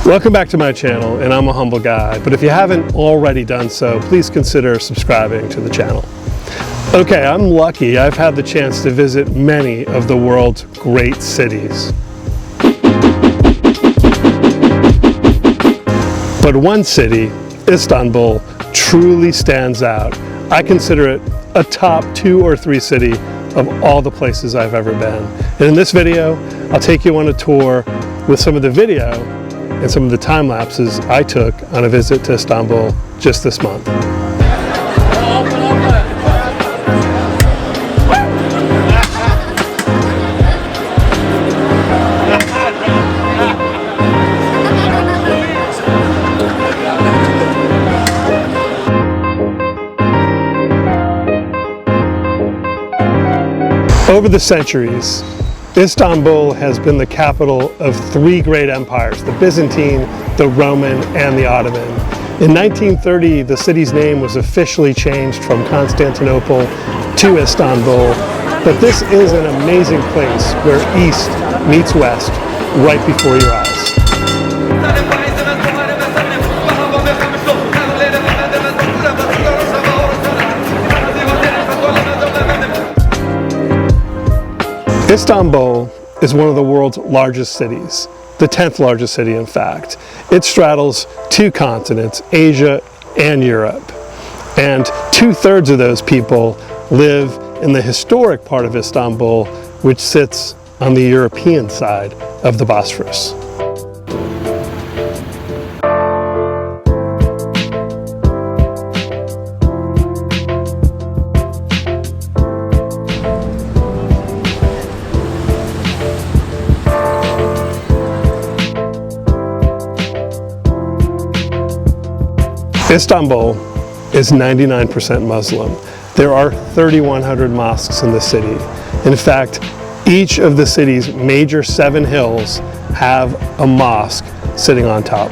Welcome back to my channel, and I'm a humble guy, but if you haven't already done so, please consider subscribing to the channel. Okay, I'm lucky. I've had the chance to visit many of the world's great cities. But one city, Istanbul, truly stands out. I consider it a top 2 or 3 city of all the places I've ever been. And in this video, I'll take you on a tour with some of the video and some of the time lapses I took on a visit to Istanbul just this month. Over the centuries, Istanbul has been the capital of 3 great empires, the Byzantine, the Roman, and the Ottoman. In 1930, the city's name was officially changed from Constantinople to Istanbul, but this is an amazing place where East meets West right before your eyes. Istanbul is one of the world's largest cities, the 10th largest city in fact. It straddles 2 continents, Asia and Europe. And 2/3 of those people live in the historic part of Istanbul, which sits on the European side of the Bosphorus. Istanbul is 99% Muslim. There are 3,100 mosques in the city. In fact, each of the city's major 7 hills have a mosque sitting on top.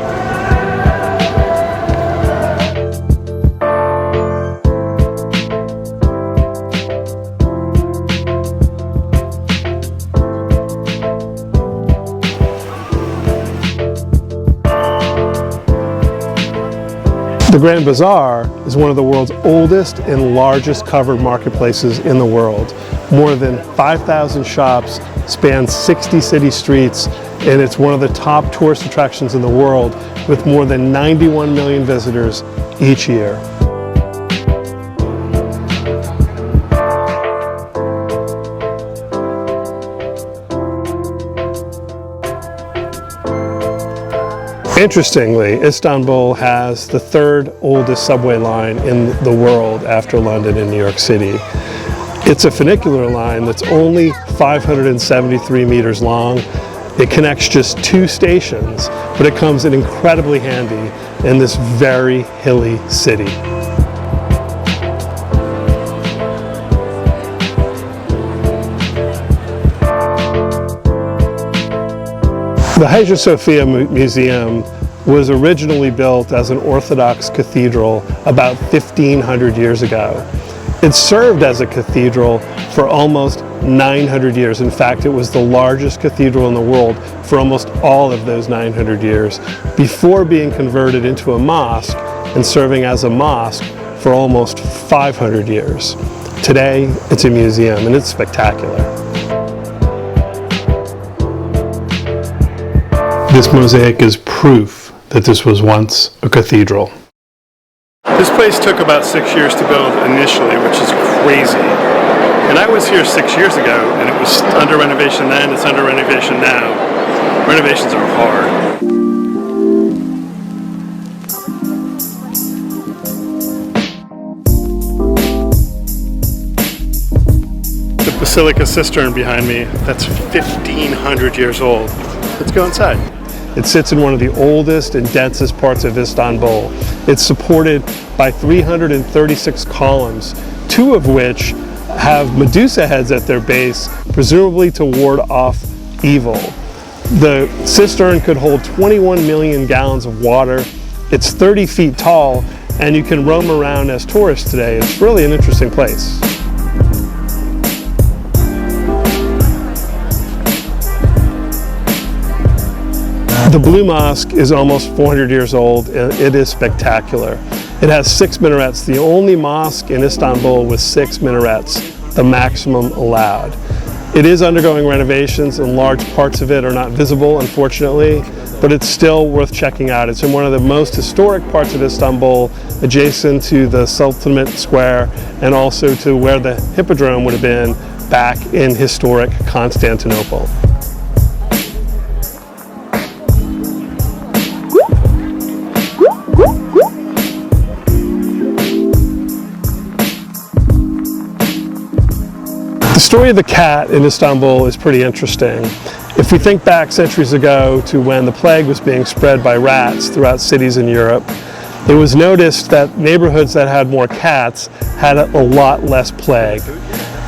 The Grand Bazaar is one of the world's oldest and largest covered marketplaces in the world. More than 5,000 shops span 60 city streets, and it's one of the top tourist attractions in the world with more than 91 million visitors each year. Interestingly, Istanbul has the 3rd oldest subway line in the world after London and New York City. It's a funicular line that's only 573 meters long. It connects just 2 stations, but it comes in incredibly handy in this very hilly city. The Hagia Sophia Museum was originally built as an Orthodox cathedral about 1,500 years ago. It served as a cathedral for almost 900 years. In fact, it was the largest cathedral in the world for almost all of those 900 years before being converted into a mosque and serving as a mosque for almost 500 years. Today, it's a museum and it's spectacular. This mosaic is proof that this was once a cathedral. This place took about 6 years to build initially, which is crazy. And I was here 6 years ago, and it was under renovation then, it's under renovation now. Renovations are hard. The Basilica Cistern behind me, that's 1,500 years old. Let's go inside. It sits in one of the oldest and densest parts of Istanbul. It's supported by 336 columns, 2 of which have Medusa heads at their base, presumably to ward off evil. The cistern could hold 21 million gallons of water. It's 30 feet tall, and you can roam around as tourists today. It's really an interesting place. The Blue Mosque is almost 400 years old, and it is spectacular. It has 6 minarets, the only mosque in Istanbul with 6 minarets, the maximum allowed. It is undergoing renovations, and large parts of it are not visible, unfortunately, but it's still worth checking out. It's in one of the most historic parts of Istanbul, adjacent to the Sultanate Square and also to where the Hippodrome would have been back in historic Constantinople. The story of the cat in Istanbul is pretty interesting. If we think back centuries ago to when the plague was being spread by rats throughout cities in Europe, it was noticed that neighborhoods that had more cats had a lot less plague.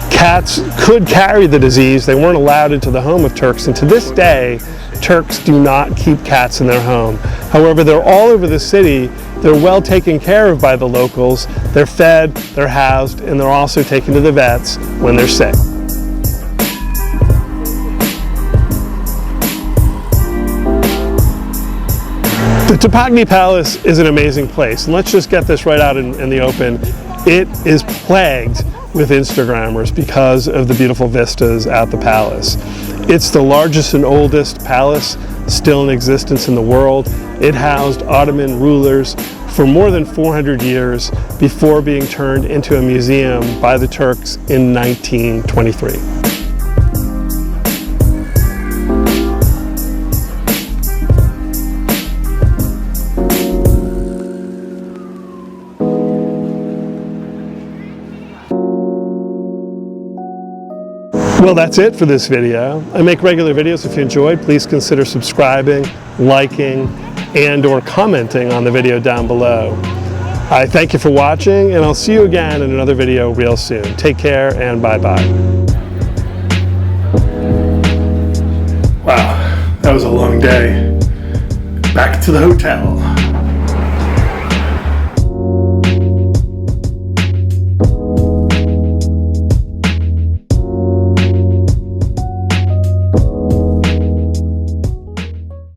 Cats could carry the disease. They weren't allowed into the home of Turks, and to this day, Turks do not keep cats in their home. However, they're all over the city. They're well taken care of by the locals. They're fed, they're housed, and they're also taken to the vets when they're sick. The Topkapi Palace is an amazing place, and let's just get this right out in the open. It is plagued with Instagrammers because of the beautiful vistas at the palace. It's the largest and oldest palace still in existence in the world. It housed Ottoman rulers for more than 400 years before being turned into a museum by the Turks in 1923. Well, that's it for this video. I make regular videos. If you enjoyed, please consider subscribing, liking, and/or commenting on the video down below. I thank you for watching, and I'll see you again in another video real soon. Take care, and bye-bye. Wow, that was a long day. Back to the hotel.